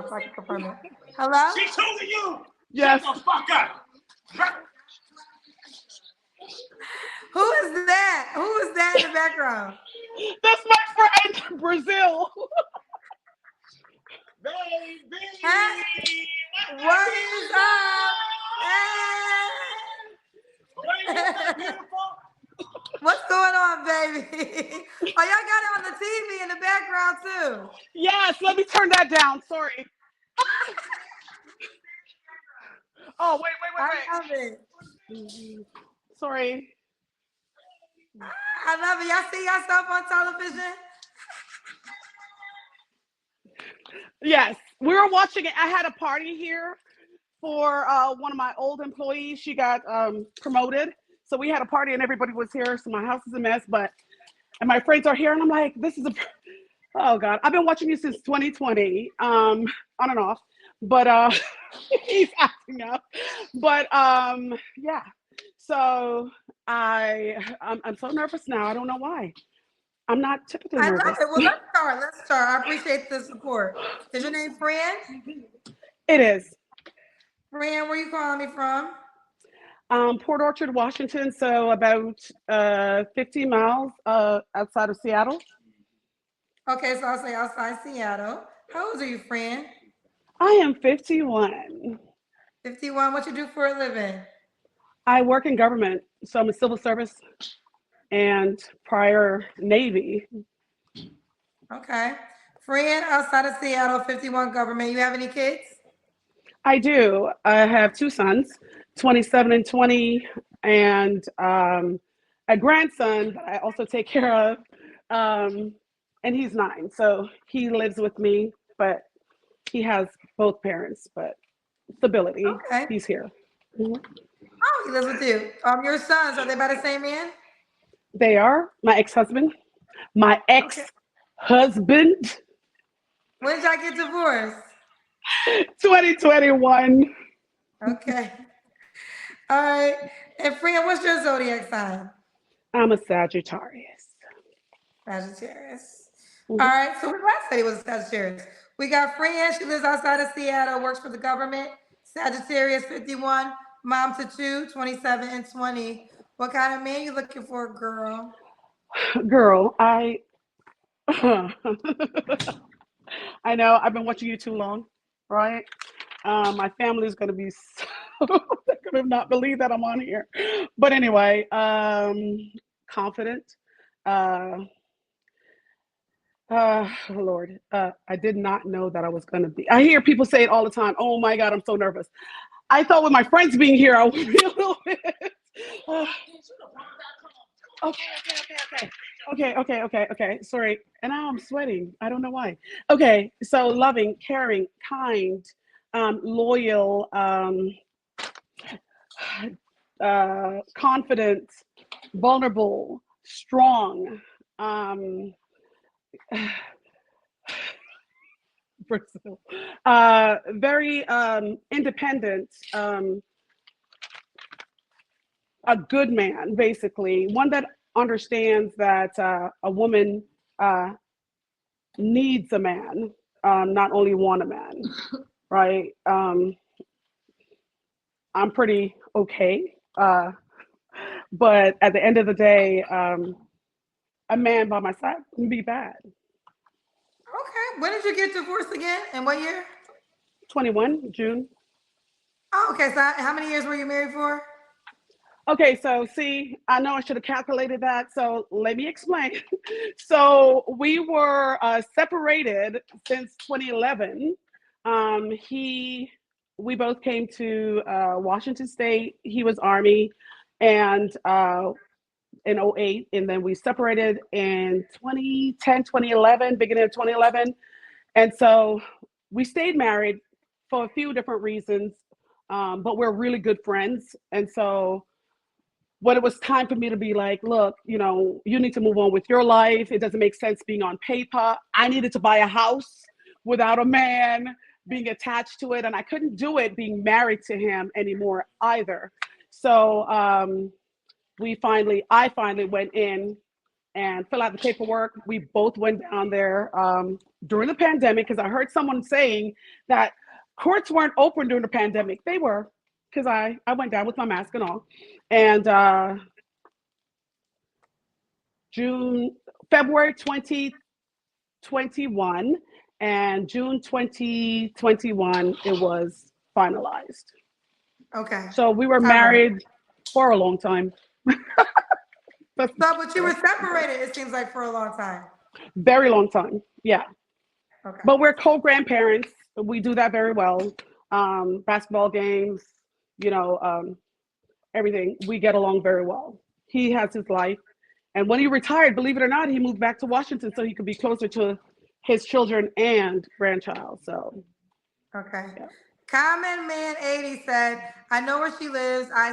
so I can confirm it. Hello? She's choosing you. Yes. Shut the fuck up. Who is that? Who is that in the background? That's my friend, Brazil. Baby. Huh? What is up? Hey. Beautiful. What's going on, baby? Oh, y'all got it on the TV in the background too. Yes, let me turn that down. Sorry. Oh, wait. I love it. Sorry. I love it. Y'all see yourself on television? Yes, we were watching it. I had a party here for one of my old employees. She got promoted. So we had a party and everybody was here. So my house is a mess, and my friends are here. And I'm like, oh God, I've been watching you since 2020, on and off, but he's acting up. But yeah, so I'm so nervous now. I don't know why. I'm not typically I nervous. love it. Well, let's start. I appreciate the support. Is your name Fran? It is. Fran, where you calling me from? Port Orchard, Washington, so about 15 miles outside of Seattle. Okay, so I'll say outside Seattle. How old are you, Fran? I am 51. 51. What you do for a living? I work in government, so I'm a civil service and prior Navy. Okay. Fran, outside of Seattle, 51 government. You have any kids? I do. I have two sons, 27 and 20, and a grandson that I also take care of, and he's 9. So he lives with me, but he has both parents, but stability. Okay. He's here. Mhm. Oh, he lives with you. Your sons, are they by the same man? They are my ex-husband. My ex-husband, When did y'all get divorced? 2021. Okay. All right. And Fran, what's your zodiac sign? I'm a Sagittarius. Sagittarius. Mhm. All right. So we last said he was a Sagittarius. We got Fran. She lives outside of Seattle, works for the government. Sagittarius 51, mom to 2, 27 and 20. What kind of man you looking for, girl? Girl, I I know I've been watching you too long, right? My family is going to be so, they're going to not believe that I'm on here. But anyway, confident. Uh, Lord, I did not know that I was going to be. I hear people say it all the time. Oh my God, I'm so nervous. I thought with my friends being here, I would be a little bit. Okay. Sorry. And now I'm sweating. I don't know why. Okay. So loving, caring, kind, loyal, confident, vulnerable, strong, Brazil, very independent, a good man, basically, one that understands that a woman needs a man, not only want a man, right? I'm pretty okay, but at the end of the day, a man by my side can be bad. Okay. When did you get divorced again? And what year? 21, June. Oh, okay. So how many years were you married for? Okay, so see, I know I should have calculated that. So let me explain. So we were separated since 2011. We both came to Washington State. He was Army, and in '08, and then we separated in 2010, 2011, beginning of 2011. And so we stayed married for a few different reasons, but we're really good friends. And so when it was time for me to be like, look, you need to move on with your life. It doesn't make sense being on paper. I needed to buy a house without a man being attached to it. And I couldn't do it being married to him anymore either. So I finally went in and fill out the paperwork. We both went down there during the pandemic because I heard someone saying that courts weren't open during the pandemic. They were, because I went down with my mask and all. And February 2021 and June 2021, it was finalized. Okay. So we were All right. married for a long time. But you were separated, it seems like, for a long time. Very long time, yeah. Okay. But we're co-grandparents. We do that very well. Basketball games, everything. We get along very well. He has his life. And when he retired, believe it or not, he moved back to Washington so he could be closer to his children and grandchild. So, okay. Yeah. Common Man 80 said, I know where she lives. I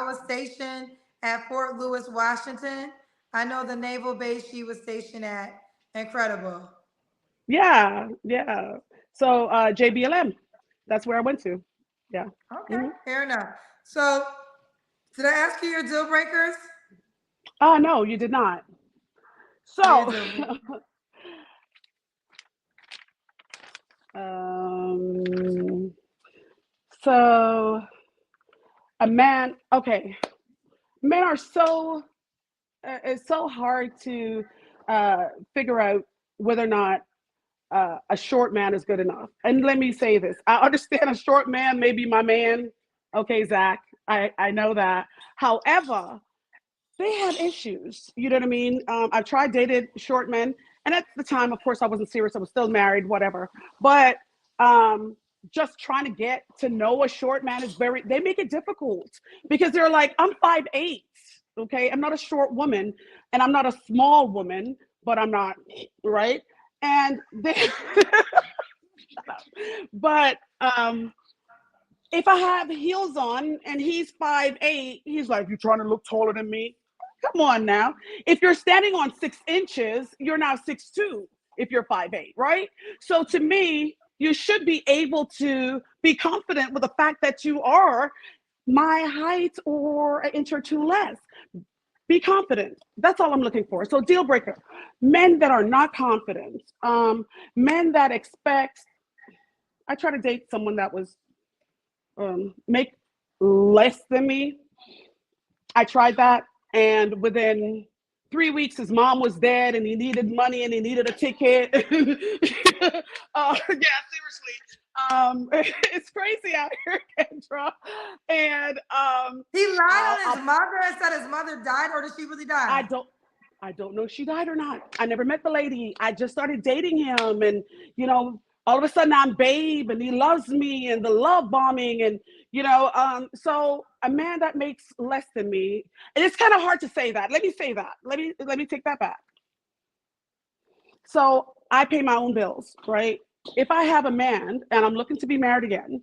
was stationed at Fort Lewis, Washington. I know the naval base she was stationed at. Incredible. Yeah. So JBLM, that's where I went to. Yeah. Okay, fair enough. So, did I ask you your deal breakers? Oh, no, you did not. So, so a man, okay. Men are so, it's so hard to figure out whether or not a short man is good enough. And let me say this, I understand a short man may be my man. Okay, Zach, I know that. However, they have issues. You know what I mean? I've tried dated short men. And at the time, of course, I wasn't serious. I was still married, whatever. But just trying to get to know a short man is they make it difficult because they're like, I'm 5'8", okay? I'm not a short woman and I'm not a small woman, but I'm not, right? And they, but if I have heels on and he's 5'8", he's like, you trying to look taller than me? Come on now. If you're standing on 6 inches, you're now 6'2" if you're 5'8", right? So to me, you should be able to be confident with the fact that you are my height or an inch or two less. Be confident. That's all I'm looking for. So deal breaker, men that are not confident, men that expect, I try to date someone that was make less than me. I tried that. And within 3 weeks, his mom was dead and he needed money and he needed a ticket. Yeah, seriously. It's crazy out here, Kendra. And he lied on his mother and said his mother died, or did she really die? I don't know if she died or not. I never met the lady. I just started dating him, and all of a sudden I'm babe and he loves me, and the love bombing, and so a man that makes less than me, and it's kind of hard to say that. Let me say that. Let me take that back. So I pay my own bills, right? If I have a man and I'm looking to be married again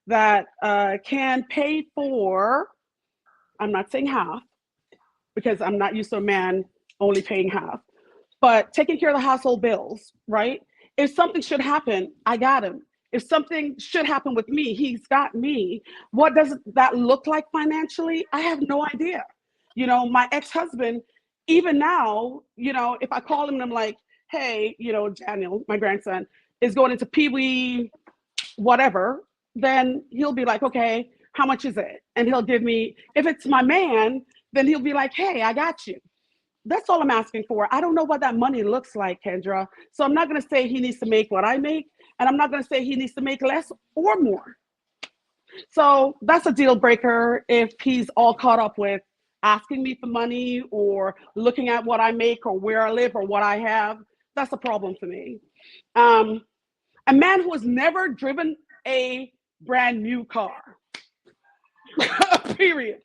that can pay for, I'm not saying half, because I'm not used to a man only paying half, but taking care of the household bills, right? If something should happen, I got him. If something should happen with me, he's got me. What does that look like financially? I have no idea. My ex-husband, even now, if I call him and I'm like, hey, Daniel, my grandson, is going into Pee-wee, whatever, then he'll be like, okay, how much is it? And he'll give me, if it's my man, then he'll be like, hey, I got you. That's all I'm asking for. I don't know what that money looks like, Kendra. So I'm not going to say he needs to make what I make, and I'm not going to say he needs to make less or more. So that's a deal breaker if he's all caught up with asking me for money or looking at what I make or where I live or what I have. That's a problem for me. A man who has never driven a brand new car. Period.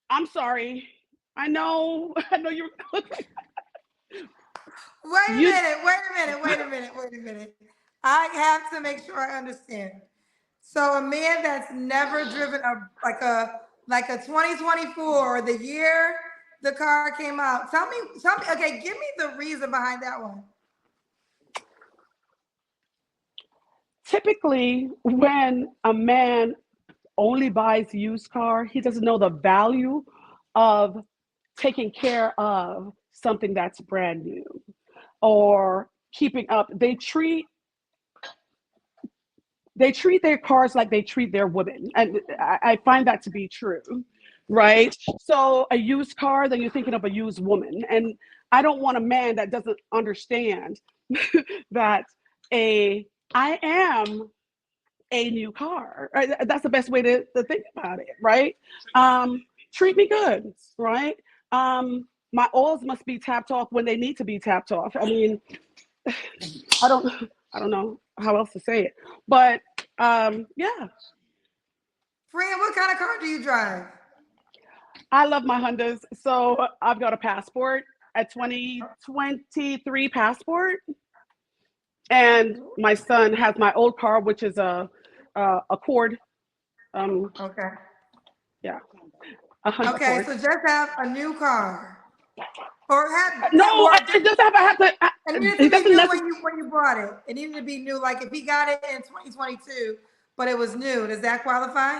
I'm sorry. I know you. Wait a minute. I have to make sure I understand. So a man that's never driven like a 2024 or the year the car came out. Tell me, okay, give me the reason behind that one. Typically, when a man only buys used car, he doesn't know the value of taking care of something that's brand new or keeping up. They treat their cars like they treat their women. And I find that to be true, right? So a used car, then you're thinking of a used woman. And I don't want a man that doesn't understand that I am a new car. Right? That's the best way to think about it, right? Treat me good, right? My oils must be tapped off when they need to be tapped off. I mean, I don't know how else to say it, but yeah. Fran, what kind of car do you drive? I love my Hondas. So I've got a Passport, a 2023 Passport, and my son has my old car, which is a Accord. Okay. Yeah, a Honda Okay, Accord. so just have a new car. Or have No, or it doesn't have to. it needed It to be doesn't new necessarily. when you bought it. It needed to be new. Like if he got it in 2022, but it was new, does that qualify?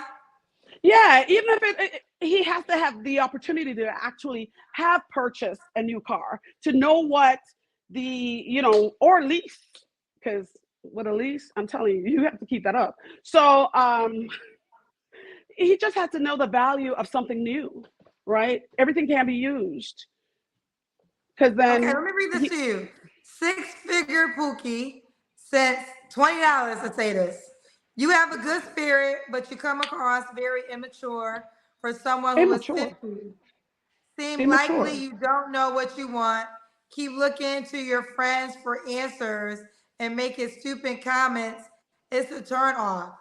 Yeah, even if he has to have the opportunity to actually have purchased a new car to know what or lease, because with a lease, I'm telling you, you have to keep that up. So he just has to know the value of something new, right? Everything can be used. Because then Okay, let me read this to you. Six-figure Pookie sent $20 to say this. You have a good spirit, but you come across very immature for someone who is immature, 50. Seem likely immature. you don't know what you want. Keep looking to your friends for answers and making stupid comments. It's a turn off.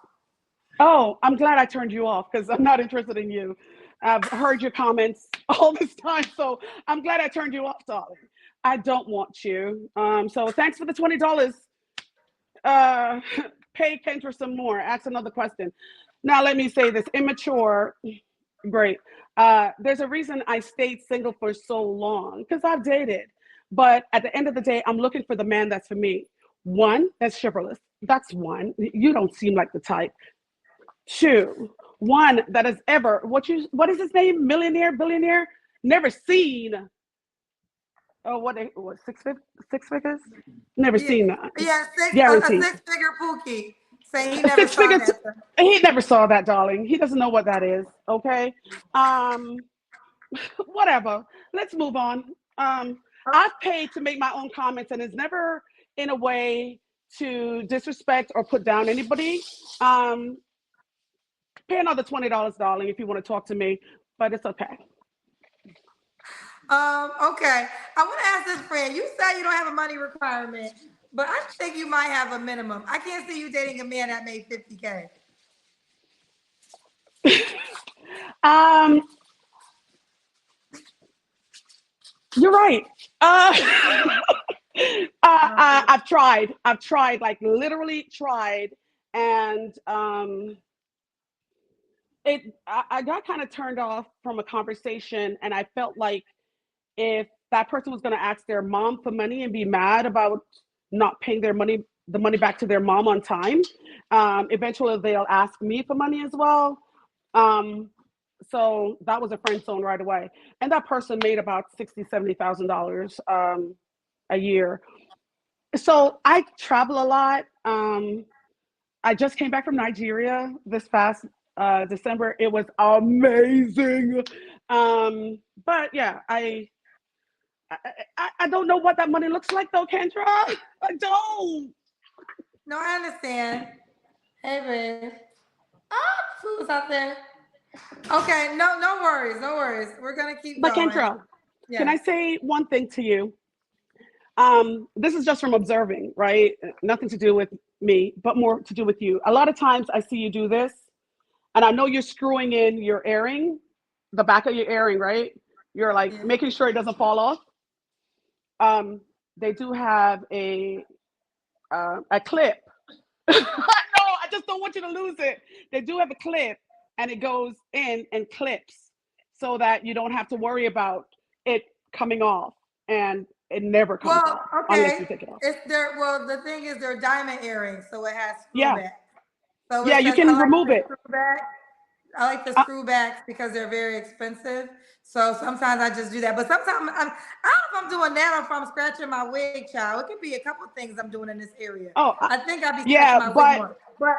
Oh, I'm glad I turned you off because I'm not interested in you. I've heard your comments all this time, so I'm glad I turned you off, darling. I don't want you. So thanks for the $20. Uh, Pay Kendra some more. Ask another question. Now let me say this: immature. Great. There's a reason I stayed single for so long because I've dated, but at the end of the day, I'm looking for the man that's for me. One, that's chivalrous. That's one. You don't seem like the type. Two, one that has ever what is his name? Millionaire, billionaire, never seen. Oh, six figures? Never Yeah, seen that. yeah, a Guaranteed. six-figure Pookie saying he A never six saw figures. that. He never saw that, darling. He doesn't know what that is. Okay. Um, Whatever. Let's move on. I've paid to make my own comments, and it's never in a way to disrespect or put down anybody. Um, Pay another $20, darling, if you want to talk to me, but it's okay. Okay. I want to ask this friend. You said you don't have a money requirement, but I think you might have a minimum. I can't see you dating a man that made 50K. Um, you're right. I've tried. I've tried, like literally tried, and I got kind of turned off from a conversation, and I felt like if that person was going to ask their mom for money and be mad about not paying the money back to their mom on time, eventually they'll ask me for money as well. So that was a friend zone right away, and that person made about $60,000-$70,000 a year. So I travel a lot. I just came back from Nigeria this past December. It was amazing. But yeah, I don't know what that money looks like though, Kendra. I don't. No, I understand. Hey, babe. Ah, food's out there. Okay, no worries, no worries. We're gonna keep But going. Kendra, can I Yes. say one thing to you? This is just from observing, right? Nothing to do with me, but more to do with you. A lot of times I see you do this, and I know you're screwing in your earring, the back of your earring, right? You're like Yeah. making sure it doesn't fall off. Um, they do have a clip. No, I just don't want you to lose it. They do have a clip, and it goes in and clips, so that you don't have to worry about it coming off, and it never comes Well, off unless you okay. take it off. It's there. Well, the thing is, they're diamond earrings, so it has screw Yeah, back. So yeah, it you says, can "I like remove the it. screw back." I like the screwbacks because they're very expensive. So sometimes I just do that. But sometimes I don't know if I'm doing that or if I'm scratching my wig, child. It could be a couple things I'm doing in this area. Oh, I think I'd be scratching yeah, my wig but more. But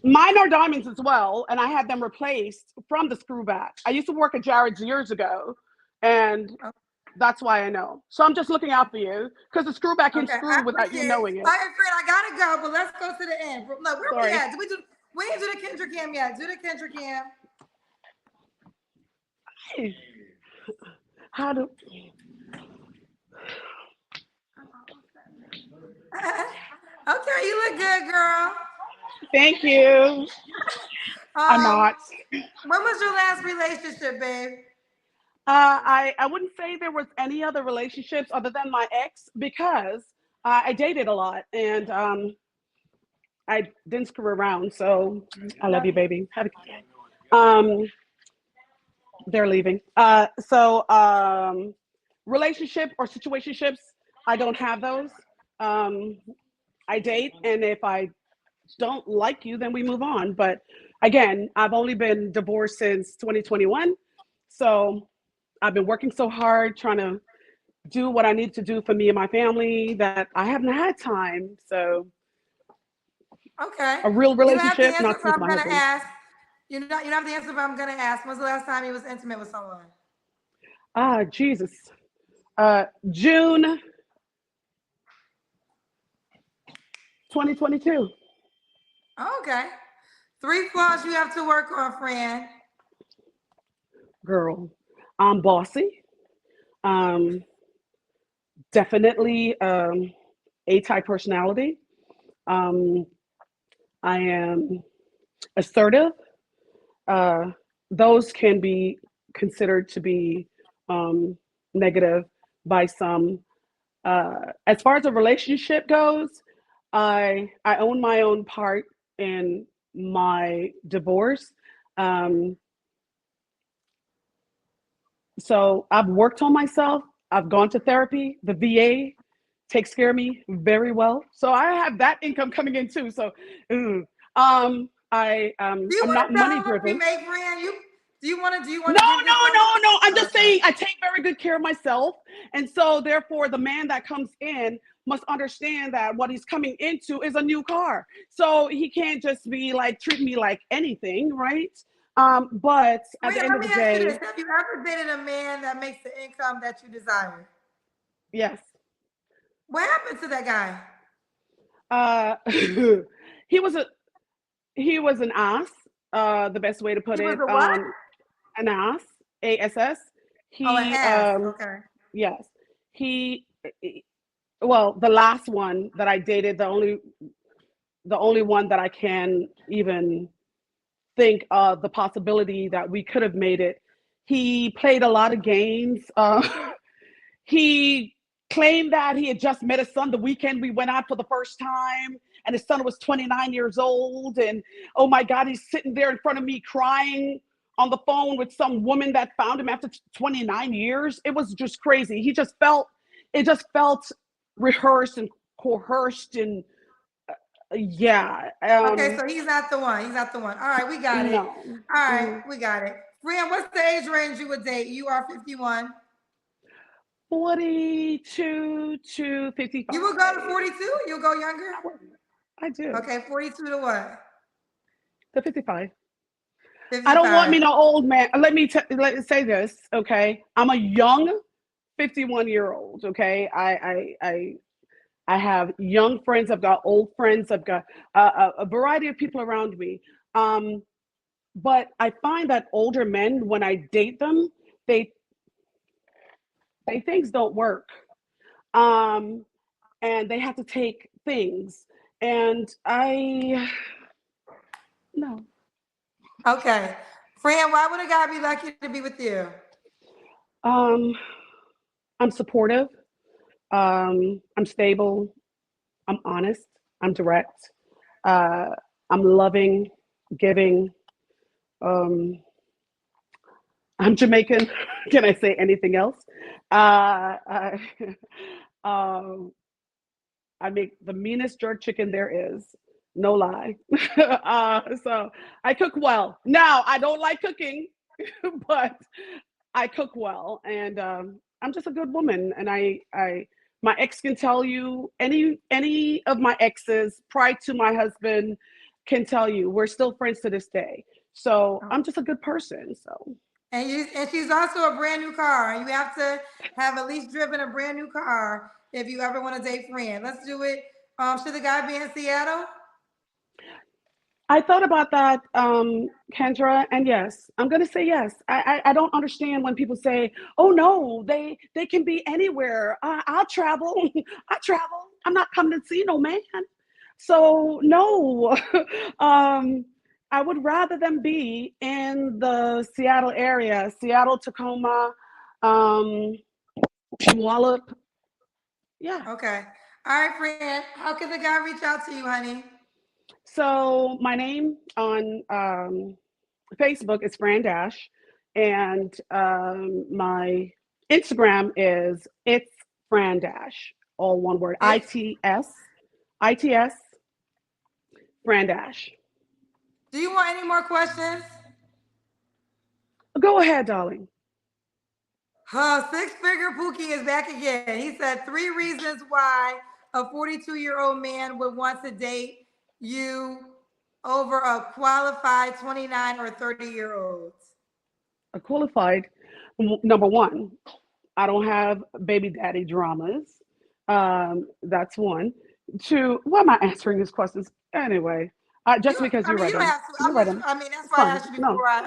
mine are diamonds as well, and I had them replaced from the screwback. I used to work at Jared's years ago, and oh, that's why I know. So I'm just looking out for you because the screwback can okay, I screw without you appreciate it. knowing it. All right, friend, I gotta go, but let's go to the end. Look, where we Sorry. at? We didn't do the Kendra Cam yet. Do the Kendra Cam. How do? Okay, you look good, girl. Thank you. I'm Um, not. when was your last relationship, babe? I wouldn't say there was any other relationships other than my ex because I dated a lot and I didn't screw around. So I love you, baby. Have a good day. They're leaving. Relationship or situationships, I don't have those. I date, and if I don't like you, then we move on. But again, I've only been divorced since 2021. So I've been working so hard trying to do what I need to do for me and my family that I haven't had time. So Okay. a real You don't have the relationship, answer, not so since I'm my gonna husband. ask. You don't have the answer, but I'm gonna ask. When's the last time you was intimate with someone? Jesus. June 2022. Okay. 3 flaws you have to work on, friend. Girl, I'm bossy. Um, Definitely A-type personality. Um, I am assertive. Uh, those can be considered to be um, negative by some. As far as a relationship goes, I own my own part in my divorce. Um, so I've worked on myself. I've gone to therapy. The VA takes care of me very well. So I have that income coming in too. So, Do you I'm want not to tell money how much we driven. make, friend? Do you No, want to give yourself? no. I'm just Okay. saying I take very good care of myself. And so therefore the man that comes in must understand that what he's coming into is a new car. So he can't just be like treating me like anything, right? But at the Friend, end let of me the ask you this. day, Have you ever dated a man that makes the income that you desire? yes. What happened to that guy? Uh he was a he was an ass, the best way to put He was it. a what? An ass, ASS. Oh, an He ass. Okay. yes. He well, the last one that I dated, the only one that I can even think of the possibility that we could have made it. He played a lot of games. He claimed that he had just met his son the weekend we went out for the first time, and his son was 29 years old. And oh my God, he's sitting there in front of me crying on the phone with some woman that found him after 29 years. It was just crazy. It just felt rehearsed and coerced and yeah. Okay, so he's not the one. He's not the one. All right, we got it. No. All right, Mhm. we got it. Friend, what's the age range you would date? You are 51. 42 to 55. You would go to 42? You'll go younger? I do. Okay, 42 to what? The 55. I don't want me 55. no old man. Let me say this, okay? I'm a young 51-year-old, okay? I have young friends. I've got old friends. I've got a variety of people around me. But I find that older men, when I date them, they things don't work. Um, and they have to take things. And I no. Okay. Friend, why would a guy be lucky to be with you? Um, I'm supportive. I'm stable. I'm honest. I'm direct. Uh, I'm loving, giving. Um, I'm Jamaican. Can I say anything else? I, um, I make the meanest jerk chicken there is. No lie. So I cook well. Now I don't like cooking, but I cook well, and I'm just a good woman. And my ex can tell you, any of my exes prior to my husband can tell you we're still friends to this day. So I'm just a good person. So And she's also a brand new car. You have to have at least driven a brand new car if you ever want to date Fran. Let's do it. Should the guy be in Seattle? I thought about that, Kendra, and yes, I'm gonna say yes. I don't understand when people say, "Oh no, they can be anywhere. I'll travel. I travel. I'm not coming to see no man." So no, I would rather them be in the Seattle area, Seattle, Tacoma, um, Puyallup. Yeah. Okay. All right, Fran. How can the guy reach out to you, honey? So my name on Facebook is Fran Dash, and my Instagram is it's Fran Dash, all one word. It's ITS Fran Dash. Do you want any more questions? Go ahead, darling. Six-figure Pookie is back again. He said 3 reasons why a 42-year-old man would want to date you over a qualified 29 or 30-year-old. A qualified number one. I don't have baby daddy dramas. That's one. Two. Why am I answering these questions anyway? Just because you read You them. have to. You read them. I mean, that's It's why I fine. asked you No. before I,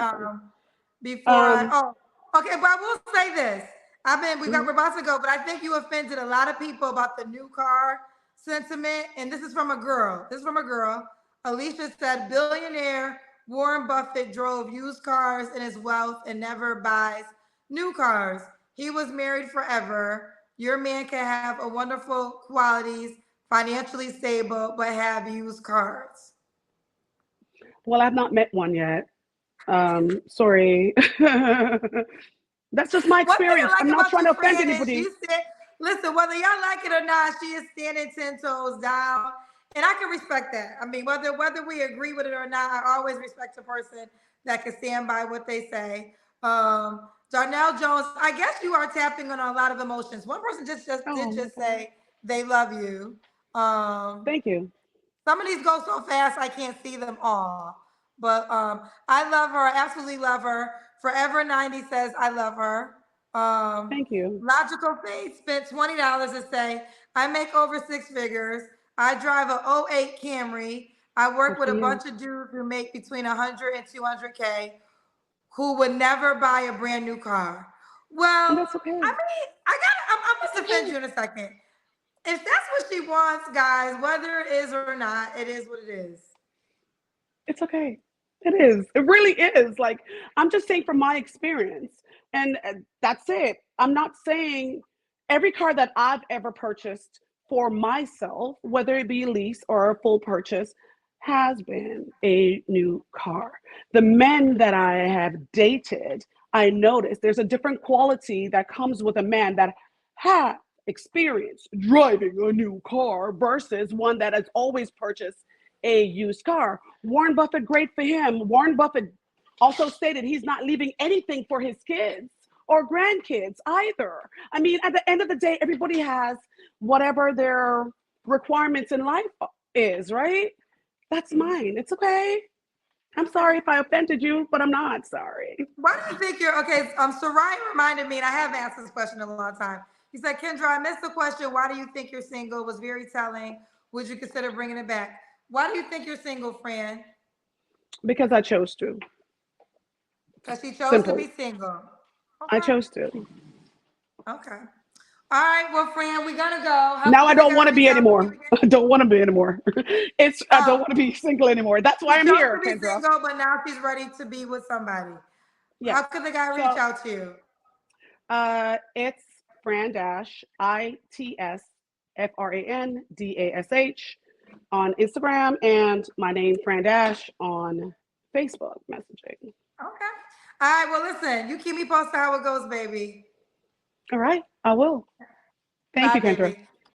Um, oh, okay, but I will say this. We're mhm. about to go, but I think you offended a lot of people about the new car sentiment. And this is from a girl. This is from a girl. Alicia said, billionaire Warren Buffett drove used cars in his wealth and never buys new cars. He was married forever. Your man can have a wonderful qualities, financially stable, but have used cars. Well, I've not met one yet. Sorry. That's just my One thing I experience. I'm like not about trying you, to offend Fran, is anybody. you said, listen, whether y'all like it or not, she is standing 10 toes down. And I can respect that. I mean, whether we agree with it or not, I always respect a person that can stand by what they say. Darnell Jones, I guess you are tapping on a lot of emotions. One person just did Oh, just okay. say they love you. Um, Thank you. some of these go so fast I can't see them all. But I love her. I absolutely love her. Forever 90 says I love her. Um, Thank you. Logical Faith spent $20 to say, I make over six figures. I drive a '08 Camry. I work Good with for a you. bunch of dudes who make between 100 and 200K who would never buy a brand new car. Well, And that's okay. I'm It's gonna offend okay. you in a second. If that's what she wants, guys, whether it is or not, it is what it is. It's okay. It is. It really is. Like, I'm just saying from my experience. And that's it. I'm not saying every car that I've ever purchased for myself, whether it be a lease or a full purchase, has been a new car. The men that I have dated, I noticed there's a different quality that comes with a man that has experience driving a new car versus one that has always purchased a used car. Warren Buffett, great for him. Warren Buffett also stated he's not leaving anything for his kids or grandkids either. I mean, at the end of the day, everybody has whatever their requirements in life is, right? That's mine. It's okay. I'm Okay. sorry if I offended you, but I'm not sorry. Why do you think you're okay? Sarai reminded me, and I have asked this question a long time. He said, Kendra, I missed the question. Why do you think you're single? It was very telling. Would you consider bringing it back? Why do you think you're single, Fran? Because I chose to. Because she chose to be Simple. single. I Okay. chose to. Okay. All right. Well, Fran, we gotta go. How Now can I the don't guy want to reach be out to you anymore. again? I don't want to be anymore. I don't Oh, want to be single anymore. That's she why I'm chose here, to be Kendra. single, but now she's ready to be with somebody. How Yes. can the guy reach So out to you? it's Fran Dash, ITSFRANDASH on Instagram, and my name, Fran Dash, on Facebook messaging. Okay. All right. Well, listen, you keep me posted how it goes, baby. All right, I will. Thank Bye, you, Kendra. baby.